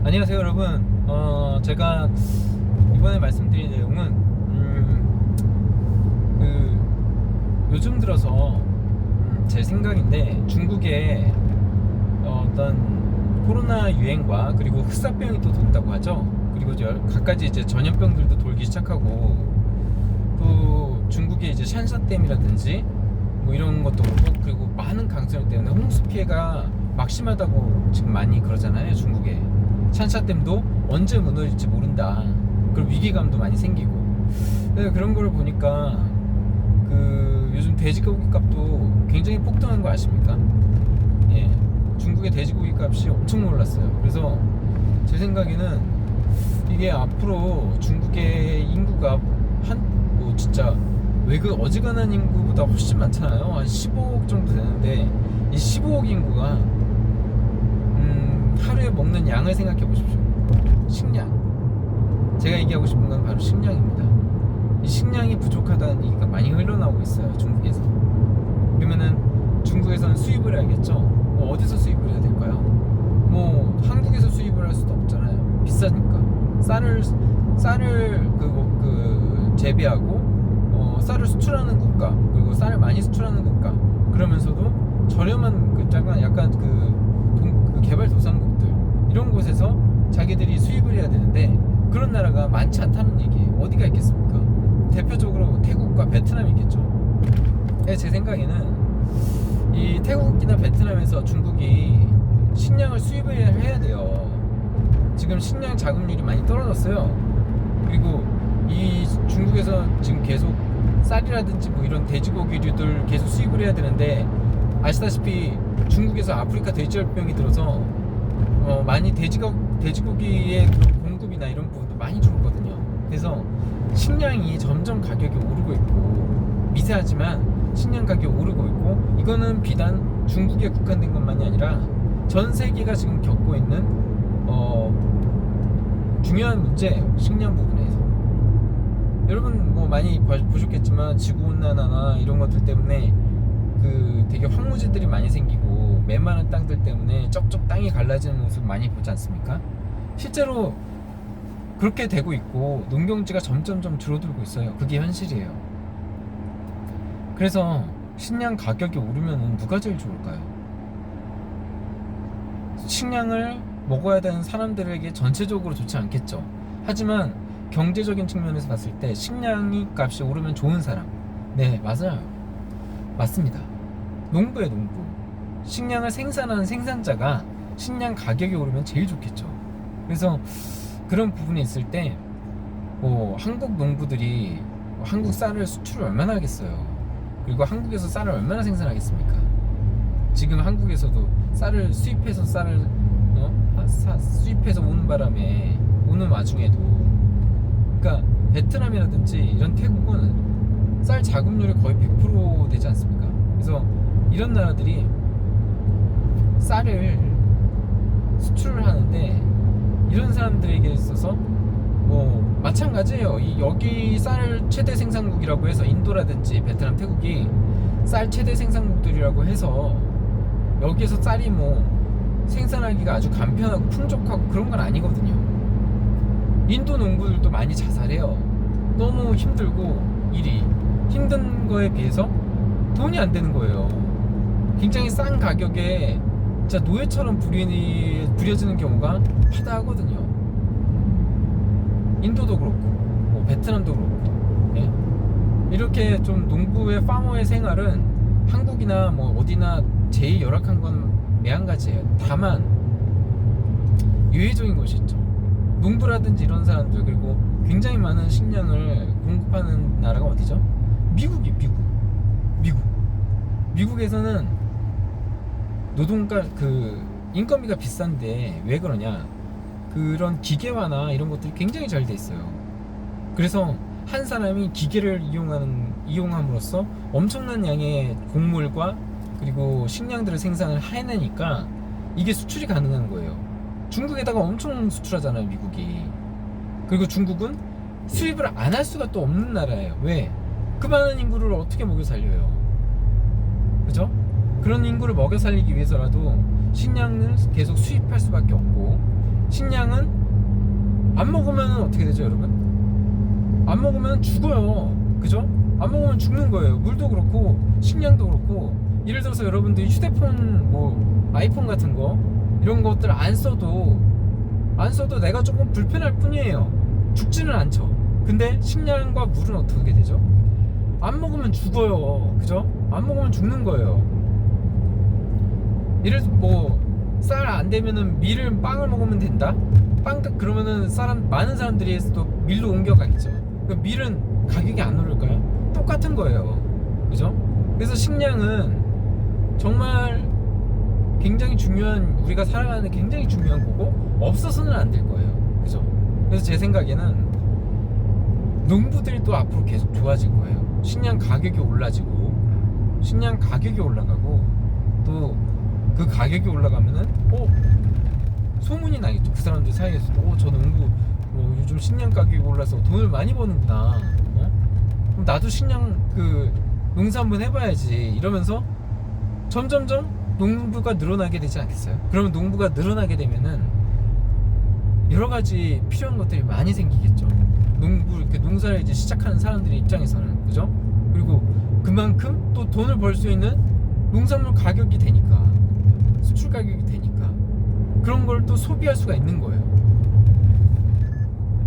안녕하세요 여러분. 제가 이번에 말씀드릴 내용은 요즘 들어서 제 생각인데 중국에 어떤 코로나 유행과 그리고 흑사병이 또 돈다고 하죠. 그리고 갖가지 이제 전염병들도 돌기 시작하고, 또 중국의 이제 샨샤댐이라든지 뭐 이런 것도 그렇고, 그리고 많은 강수량 때문에 홍수 피해가 막심하다고 지금 많이 그러잖아요. 중국에 샨샤댐도 언제 무너질지 모른다, 그리고 위기감도 많이 생기고. 그런 걸 보니까 요즘 돼지고기 값도 굉장히 폭등한 거 아십니까? 예, 중국의 돼지고기 값이 엄청 올랐어요. 그래서 제 생각에는 이게 앞으로 중국의 인구가 뭐 진짜 어지간한 인구보다 훨씬 많잖아요. 한 15억 정도 되는데, 이 15억 인구가 하루에 먹는 양을 생각해 보십시오. 식량. 제가 얘기하고 싶은 건 바로 식량입니다. 이 식량이 부족하다는 얘기가 많이 흘러나오고 있어요, 중국에서. 그러면은 중국에서는 수입을 해야겠죠. 어디서 수입을 해야 될까요? 뭐 한국에서 수입을 할 수도 없잖아요. 비싸니까. 쌀을 재배하고 쌀을 수출하는 국가, 그리고 쌀을 많이 수출하는 국가, 그러면서도 저렴한 약간 개발도상국들, 이런 곳에서 자기들이 수입을 해야 되는데, 그런 나라가 많지 않다는 얘기예요. 어디가 있겠습니까? 대표적으로 태국과 베트남이 있겠죠. 제 생각에는 이 태국이나 베트남에서 중국이 식량을 수입을 해야 돼요. 지금 식량 자급률이 많이 떨어졌어요. 그리고 이 중국에서 지금 계속 쌀이라든지 뭐 이런 돼지고기류들 계속 수입을 해야 되는데, 아시다시피 중국에서 아프리카 돼지열병이 들어서 많이 돼지고기의 공급이나 이런 부분도 많이 줄었거든요. 그래서 식량이 점점 가격이 오르고 있고, 미세하지만 식량 가격이 오르고 있고, 이거는 비단 중국에 국한된 것만이 아니라 전 세계가 지금 겪고 있는 중요한 문제예요. 식량 부분에서. 여러분 뭐 많이 보셨겠지만 지구온난화나 이런 것들 때문에 되게 황무지들이 많이 생기고, 메마른 땅들 때문에 쩍쩍 땅이 갈라지는 모습 많이 보지 않습니까? 실제로 그렇게 되고 있고, 농경지가 점점점 줄어들고 있어요. 그게 현실이에요. 그래서 식량 가격이 오르면 누가 제일 좋을까요? 식량을 먹어야 되는 사람들에게 전체적으로 좋지 않겠죠. 하지만 경제적인 측면에서 봤을 때 식량이 값이 오르면 좋은 사람, 네, 맞아요. 맞습니다. 농부예요, 농부. 식량을 생산하는 생산자가 식량 가격이 오르면 제일 좋겠죠. 그래서 그런 부분이 있을 때 한국 농부들이 한국 쌀을 수출을 얼마나 하겠어요. 그리고 한국에서 쌀을 얼마나 생산하겠습니까? 지금 한국에서도 쌀을 수입해서 수입해서 오는 와중에도, 그러니까 베트남이라든지 이런 태국은 쌀 자급률이 거의 100% 되지 않습니까? 그래서 이런 나라들이 쌀을 수출을 하는데, 이런 사람들에게 있어서 마찬가지예요. 여기 쌀 최대 생산국이라고 해서 인도라든지 베트남, 태국이 쌀 최대 생산국들이라고 해서 여기에서 쌀이 생산하기가 아주 간편하고 풍족하고 그런 건 아니거든요. 인도 농부들도 많이 자살해요. 너무 힘들고, 일이 힘든 거에 비해서 돈이 안 되는 거예요. 굉장히 싼 가격에 진짜 노예처럼 부려지는 경우가 파다하거든요. 인도도 그렇고 베트남도 그렇고. 예? 이렇게 좀 농부의 파머의 생활은 한국이나 어디나 제일 열악한 건 매한가지예요. 다만 유해적인 것이 있죠. 농부라든지 이런 사람들, 그리고 굉장히 많은 식량을 공급하는 나라가 어디죠? 미국에서는 인건비가 비싼데 왜 그러냐? 그런 기계화나 이런 것들이 굉장히 잘 돼 있어요. 그래서 한 사람이 기계를 이용함으로써 엄청난 양의 곡물과 그리고 식량들을 생산을 해내니까 이게 수출이 가능한 거예요. 중국에다가 엄청 수출하잖아요, 미국이. 그리고 중국은 수입을 안 할 수가 또 없는 나라예요. 왜? 그 많은 인구를 어떻게 먹여 살려요? 그죠? 그런 인구를 먹여 살리기 위해서라도 식량을 계속 수입할 수밖에 없고, 식량은 안 먹으면 어떻게 되죠, 여러분? 안 먹으면 죽어요. 그죠? 안 먹으면 죽는 거예요. 물도 그렇고 식량도 그렇고. 예를 들어서 여러분들이 휴대폰 뭐 아이폰 같은 거 이런 것들 안 써도 내가 조금 불편할 뿐이에요. 죽지는 않죠. 근데 식량과 물은 어떻게 되죠? 안 먹으면 죽어요. 그죠? 안 먹으면 죽는 거예요. 예를 들어서 뭐 쌀 안 되면은 빵을 먹으면 된다? 그러면은 많은 사람들이 또 밀로 옮겨가겠죠. 그 밀은 가격이 안 오를까요? 똑같은 거예요. 그죠? 그래서 식량은 정말 굉장히 중요한, 우리가 살아가는 굉장히 중요한 거고 없어서는 안 될 거예요. 그죠? 그래서 제 생각에는 농부들이 또 앞으로 계속 좋아질 거예요. 식량 가격이 올라가고 또 그 가격이 올라가면은 소문이 나겠죠. 그 사람들 사이에서도 저 농부 요즘 식량 가격이 올라서 돈을 많이 버는구나. 그럼 나도 식량 농사 한번 해봐야지 이러면서 점점점 농부가 늘어나게 되지 않겠어요? 그러면 농부가 늘어나게 되면은 여러 가지 필요한 것들이 많이 생기겠죠. 이렇게 농사를 이제 시작하는 사람들의 입장에서는, 그죠? 그리고 그만큼 또 돈을 벌 수 있는 농산물 가격이 되니까, 수출 가격이 되니까 그런 걸 또 소비할 수가 있는 거예요.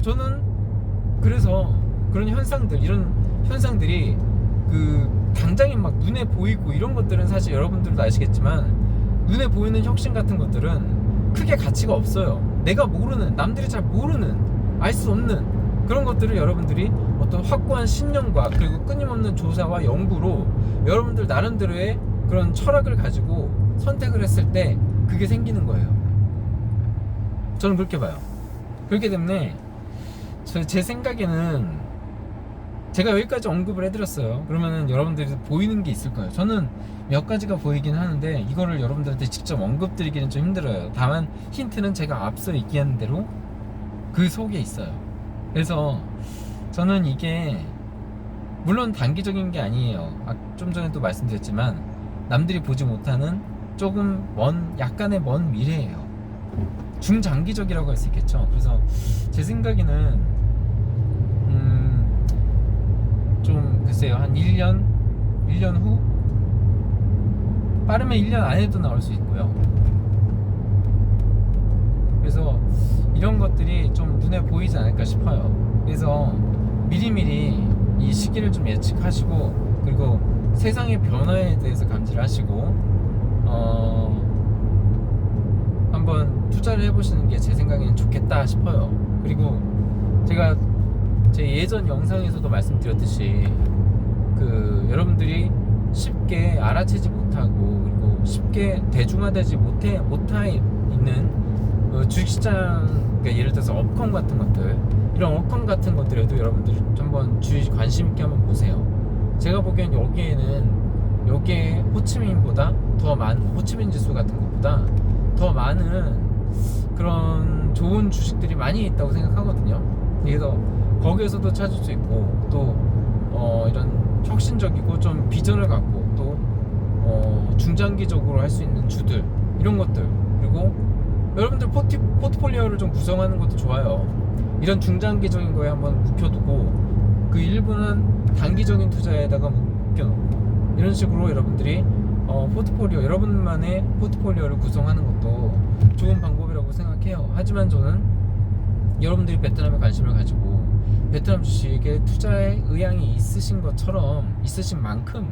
저는 그래서 이런 현상들이 당장에 막 눈에 보이고 이런 것들은 사실 여러분들도 아시겠지만 눈에 보이는 혁신 같은 것들은 크게 가치가 없어요. 내가 모르는, 남들이 잘 모르는, 알 수 없는 그런 것들을 여러분들이 어떤 확고한 신념과 그리고 끊임없는 조사와 연구로 여러분들 나름대로의 그런 철학을 가지고 선택을 했을 때 그게 생기는 거예요. 저는 그렇게 봐요. 그렇기 때문에 제 생각에는 제가 여기까지 언급을 해드렸어요. 그러면은 여러분들이 보이는 게 있을 거예요. 저는 몇 가지가 보이긴 하는데 이거를 여러분들한테 직접 언급드리기는 좀 힘들어요. 다만 힌트는 제가 앞서 얘기한 대로 그 속에 있어요. 그래서 저는 이게 물론 단기적인 게 아니에요. 좀 전에도 말씀드렸지만 남들이 보지 못하는 조금 약간의 먼 미래예요. 중장기적이라고 할 수 있겠죠. 그래서 제 생각에는 좀 글쎄요, 한 1년 후, 빠르면 1년 안에도 나올 수 있고요. 그래서 이런 것들이 좀 눈에 보이지 않을까 싶어요. 그래서 미리미리 이 시기를 좀 예측하시고, 그리고 세상의 변화에 대해서 감지를 하시고 한번 투자를 해보시는 게 제 생각에는 좋겠다 싶어요. 그리고 제가 제 예전 영상에서도 말씀드렸듯이 여러분들이 쉽게 알아채지 못하고 그리고 쉽게 대중화되지 못해 있는 주식시장, 그러니까 예를 들어서 업황 같은 것들, 이런 업황 같은 것들에도 여러분들이 한번 관심 있게 한번 보세요. 제가 보기엔 여기에 호치민보다 더 많은, 호치민 지수 같은 것보다 더 많은 그런 좋은 주식들이 많이 있다고 생각하거든요. 그래서 거기에서도 찾을 수 있고, 또 이런 혁신적이고 좀 비전을 갖고 또 중장기적으로 할 수 있는 주들, 이런 것들, 그리고 여러분들 포트폴리오를 좀 구성하는 것도 좋아요. 이런 중장기적인 거에 한번 묵혀두고 그 일부는 단기적인 투자에다가 묶여놓고, 이런 식으로 여러분들이 여러분만의 포트폴리오를 구성하는 것도 좋은 방법이라고 생각해요. 하지만 저는 여러분들이 베트남에 관심을 가지고 베트남 주식에 투자에 의향이 있으신 만큼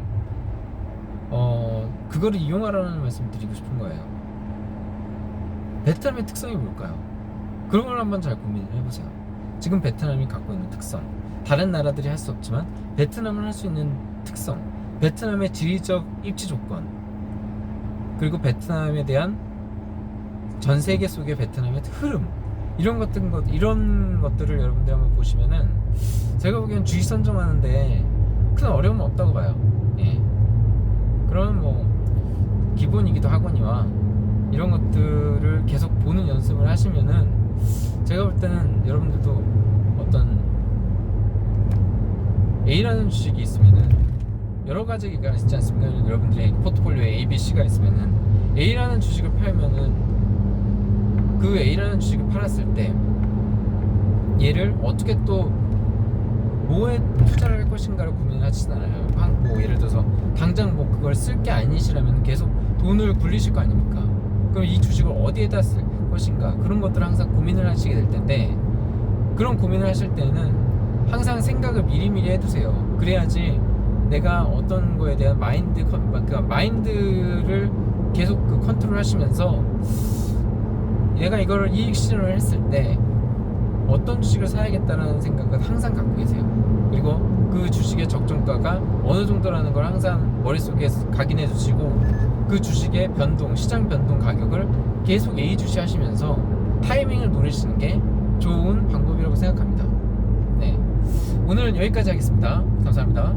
그거를 이용하라는 말씀을 드리고 싶은 거예요. 베트남의 특성이 뭘까요? 그런 걸 한번 잘 고민을 해보세요. 지금 베트남이 갖고 있는 특성, 다른 나라들이 할 수 없지만 베트남은 할 수 있는 특성, 베트남의 지리적 입지 조건, 그리고 베트남에 대한 전 세계 속의 베트남의 흐름, 이런 것들을 여러분들 한번 보시면은 제가 보기엔 주식 선정하는데 큰 어려움은 없다고 봐요. 예. 그럼 뭐 기본이기도 하거니와 이런 것들을 계속 보는 연습을 하시면은 제가 볼 때는 여러분들도 어떤 A라는 주식이 있으면은 여러 가지가 있지 않습니까? 여러분들의 포트폴리오에 A, B, C가 있으면은 A라는 주식을 팔면은 그 A라는 주식을 팔았을 때 얘를 어떻게 또 뭐에 투자를 할 것인가를 고민을 하시잖아요. 뭐 예를 들어서 당장 뭐 그걸 쓸 게 아니시라면 계속 돈을 굴리실 거 아닙니까? 그럼 이 주식을 어디에다 쓸 것인가, 그런 것들을 항상 고민을 하시게 될 텐데, 그런 고민을 하실 때는 항상 생각을 미리미리 해두세요. 그래야지 내가 어떤 거에 대한 마인드를 계속 그 컨트롤 하시면서 내가 이거를 이익 실현을 했을 때 어떤 주식을 사야겠다라는 생각을 항상 갖고 계세요. 그리고 그 주식의 적정가가 어느 정도라는 걸 항상 머릿속에 각인해 두시고, 그 주식의 변동, 시장 변동 가격을 계속 예의주시하시면서 타이밍을 노리시는 게 좋은 방법이라고 생각합니다. 네, 오늘은 여기까지 하겠습니다. 감사합니다.